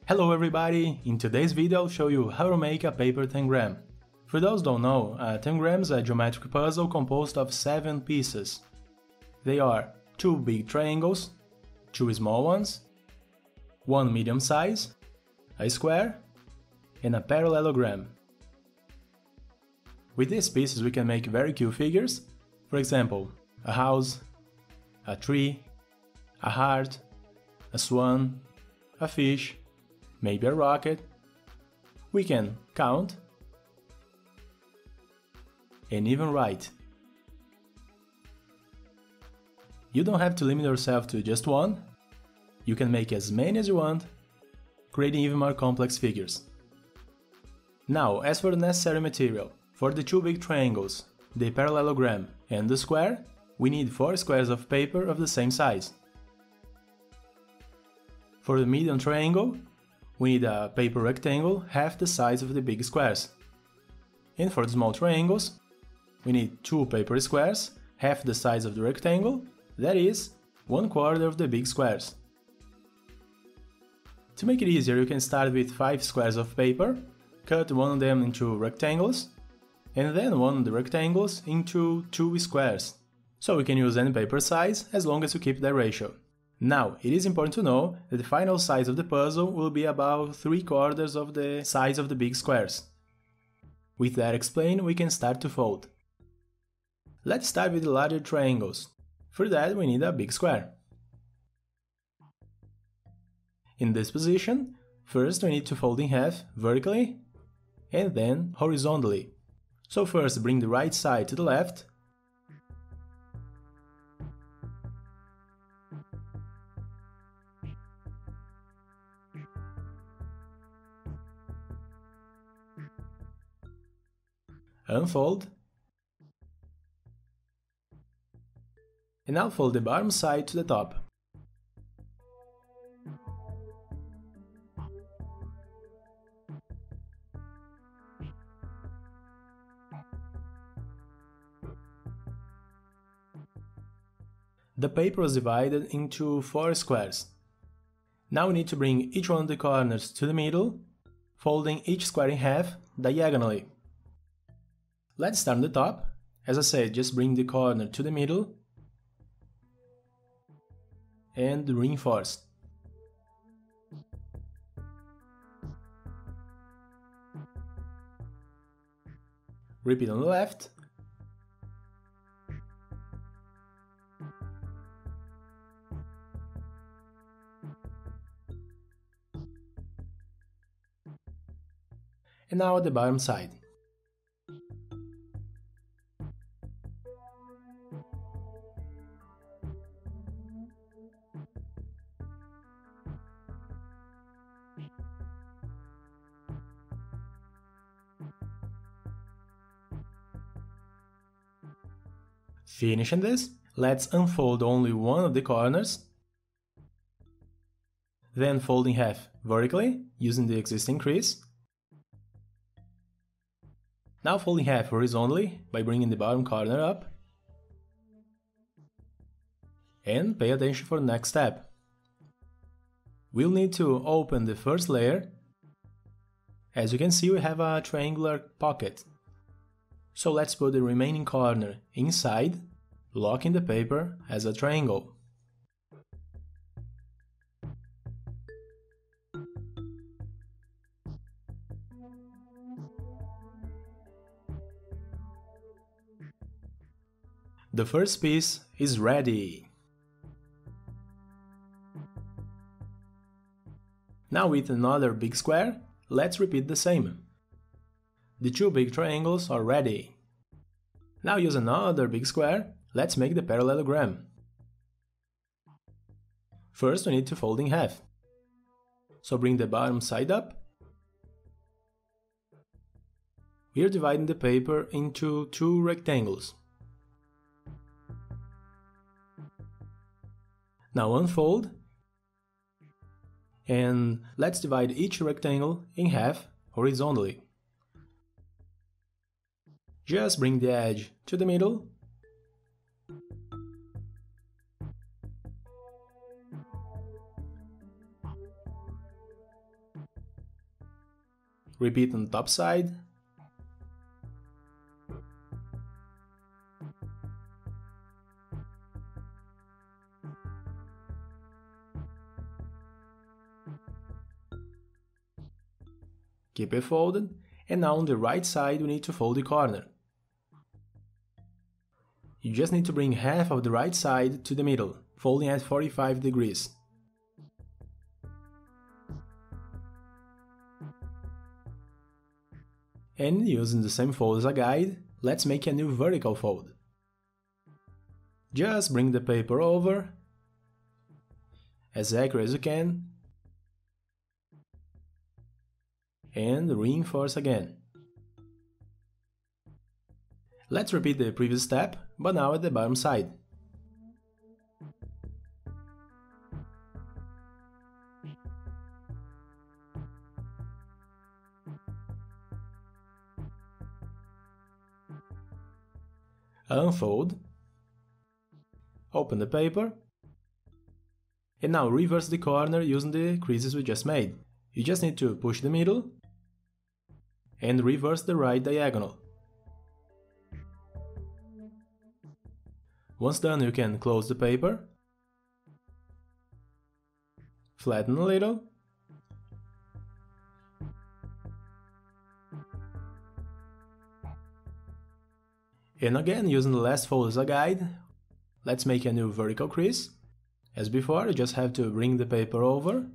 Hello everybody! In today's video I'll show you how to make a paper tangram. For those who don't know, a tangram is a geometric puzzle composed of 7 pieces. They are 2 big triangles, 2 small ones, 1 medium size, a square, and a parallelogram. With these pieces we can make very cool figures, for example, a house, a tree, a heart, a swan, a fish, maybe a rocket. We can count and even write. You don't have to limit yourself to just one. You can make as many as you want, creating even more complex figures. Now, as for the necessary material, for the 2 big triangles, the parallelogram and the square, we need 4 squares of paper of the same size. For the medium triangle, we need a paper rectangle half the size of the big squares. And for the small triangles, we need 2 paper squares half the size of the rectangle, that is, 1/4 of the big squares. To make it easier, you can start with 5 squares of paper, cut one of them into rectangles, and then one of the rectangles into 2 squares. So we can use any paper size as long as you keep that ratio. Now, it is important to know that the final size of the puzzle will be about 3/4 of the size of the big squares. With that explained, we can start to fold. Let's start with the larger triangles. For that, we need a big square. In this position, first we need to fold in half vertically and then horizontally. So first bring the right side to the left, unfold, and now fold the bottom side to the top. The paper was divided into 4 squares. Now we need to bring each one of the corners to the middle, folding each square in half diagonally. Let's start on the top. As I said, just bring the corner to the middle and reinforce. Repeat on the left. And now at the bottom side. Finishing this, let's unfold only one of the corners, then fold in half vertically using the existing crease. Now fold in half horizontally by bringing the bottom corner up. And pay attention for the next step. We'll need to open the first layer. As you can see, we have a triangular pocket. So let's put the remaining corner inside, locking the paper as a triangle. The first piece is ready. Now with another big square, let's repeat the same. The 2 big triangles are ready. Now use another big square, let's make the parallelogram. First we need to fold in half. So bring the bottom side up. We are dividing the paper into 2 rectangles. Now unfold, and let's divide each rectangle in half horizontally. Just bring the edge to the middle Repeat on the top side. Keep it folded, and now on the right side we need to fold the corner. You just need to bring half of the right side to the middle, folding at 45 degrees. And using the same fold as a guide, let's make a new vertical fold. Just bring the paper over, as accurate as you can, and reinforce again. Let's repeat the previous step, but now at the bottom side. Unfold, open the paper, and now reverse the corner using the creases we just made. You just need to push the middle and reverse the right diagonal. Once done, you can close the paper, flatten a little, and again, using the last fold as a guide, let's make a new vertical crease. As before, you just have to bring the paper over,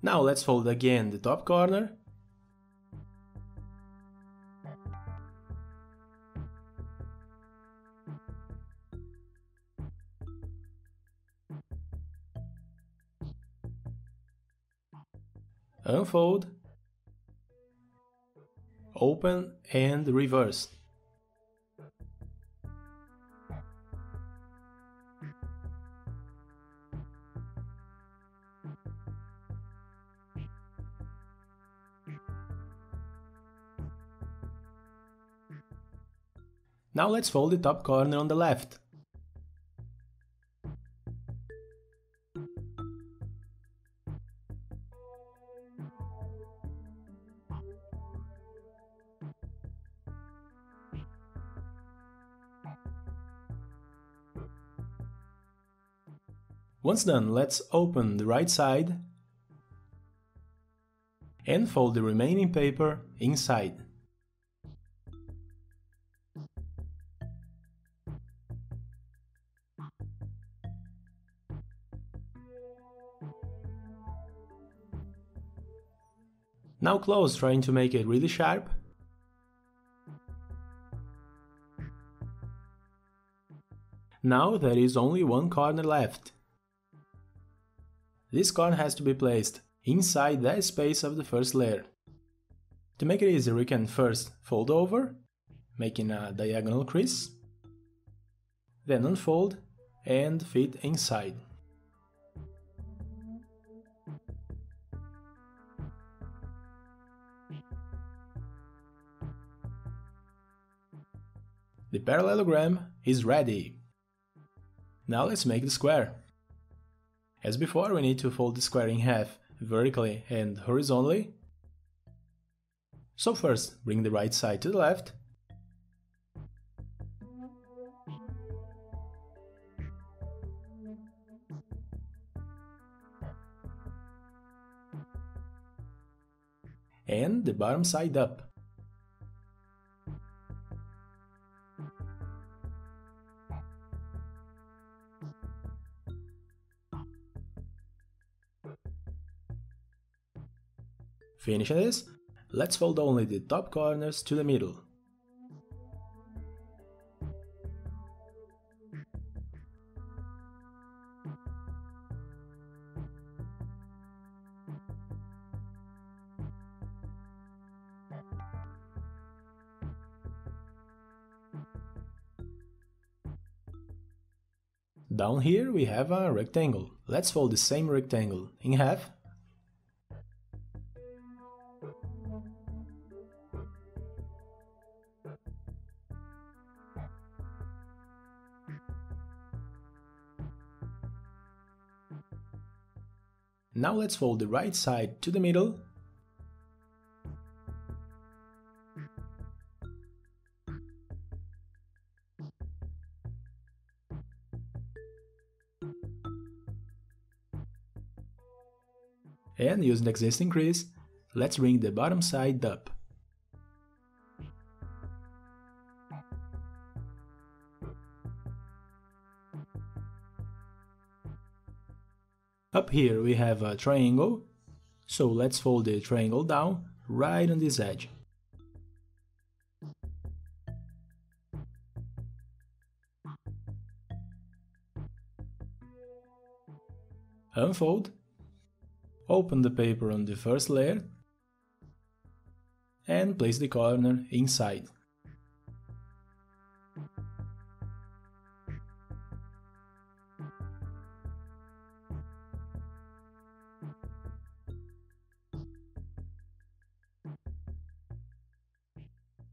now let's fold again the top corner, unfold, open and reverse. Now let's fold the top corner on the left. Once done, let's open the right side and fold the remaining paper inside. Now close, trying to make it really sharp. Now there is only one corner left. This corner has to be placed inside that space of the first layer. To make it easier, we can first fold over, making a diagonal crease, then unfold and fit inside. The parallelogram is ready. Now let's make the square. As before, we need to fold the square in half, vertically and horizontally. So first, bring the right side to the left. And the bottom side up. Finishing this, let's fold only the top corners to the middle. Down here we have a rectangle. Let's fold the same rectangle in half. Now let's fold the right side to the middle. And using the existing crease, let's bring the bottom side up. Up here we have a triangle, so let's fold the triangle down right on this edge. Unfold, open the paper on the first layer, and place the corner inside.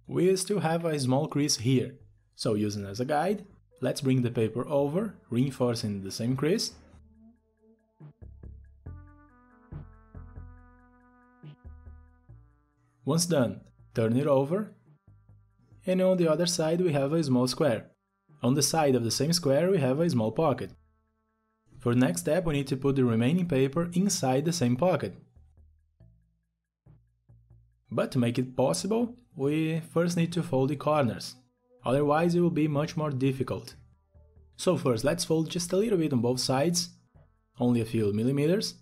We still have a small crease here, so using as a guide, let's bring the paper over, reinforcing the same crease. Once done, turn it over, and on the other side we have a small square. On the side of the same square we have a small pocket. For the next step we need to put the remaining paper inside the same pocket. But to make it possible, we first need to fold the corners, otherwise it will be much more difficult. So first let's fold just a little bit on both sides, only a few millimeters.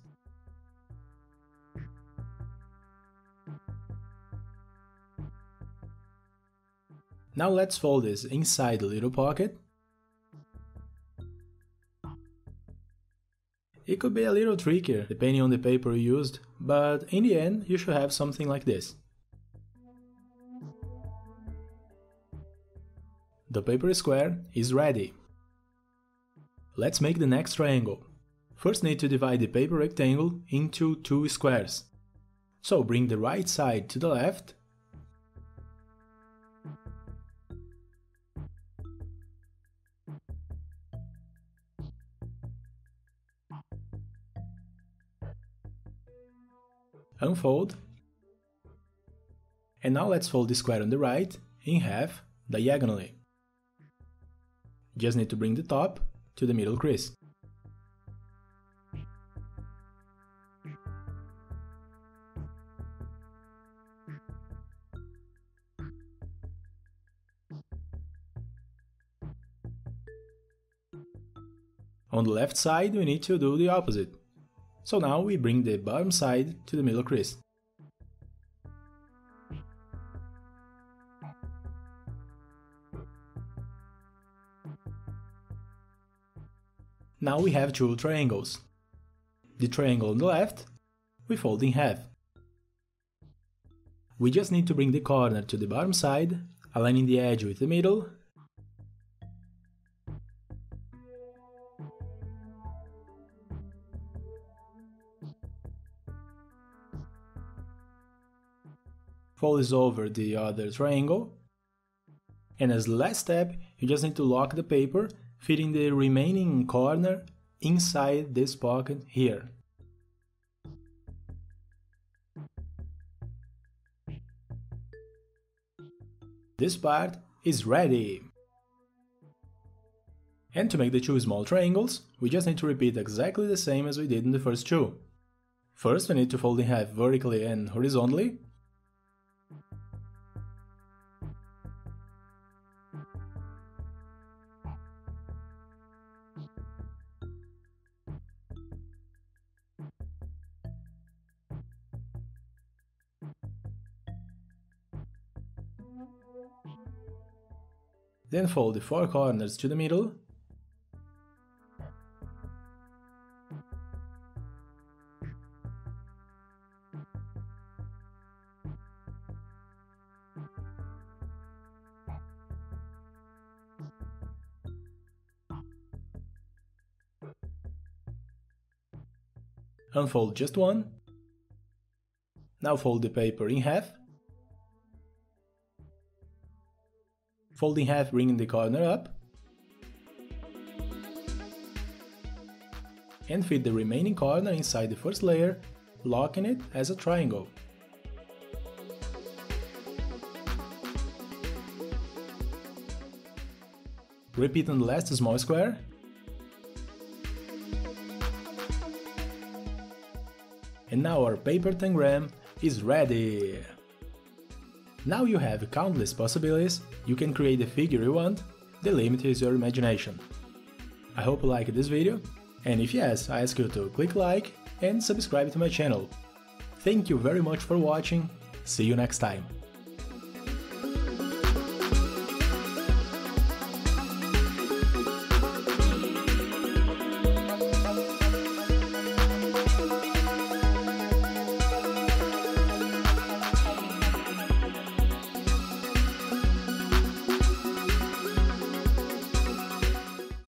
Now let's fold this inside the little pocket. It could be a little trickier depending on the paper you used, but in the end you should have something like this. The paper square is ready. Let's make the next triangle. First need to divide the paper rectangle into two squares. So bring the right side to the left. Unfold. And now let's fold the square on the right in half diagonally. Just need to bring the top to the middle crease. On the left side we need to do the opposite. So now we bring the bottom side to the middle crease. Now we have two triangles. The triangle on the left, we fold in half. We just need to bring the corner to the bottom side, aligning the edge with the middle. Fold this over the other triangle. And as the last step, you just need to lock the paper, fitting the remaining corner inside this pocket here. This part is ready! And to make the two small triangles, we just need to repeat exactly the same as we did in the first two. First we need to fold in half vertically and horizontally. Then fold the four corners to the middle. Unfold just one. Now fold the paper in half. Fold in half, bringing the corner up. and fit the remaining corner inside the first layer, locking it as a triangle. Repeat on the last small square. And now our paper tangram is ready! Now you have countless possibilities, you can create the figure you want, the limit is your imagination. I hope you liked this video, and if yes, I ask you to click like and subscribe to my channel. Thank you very much for watching, see you next time!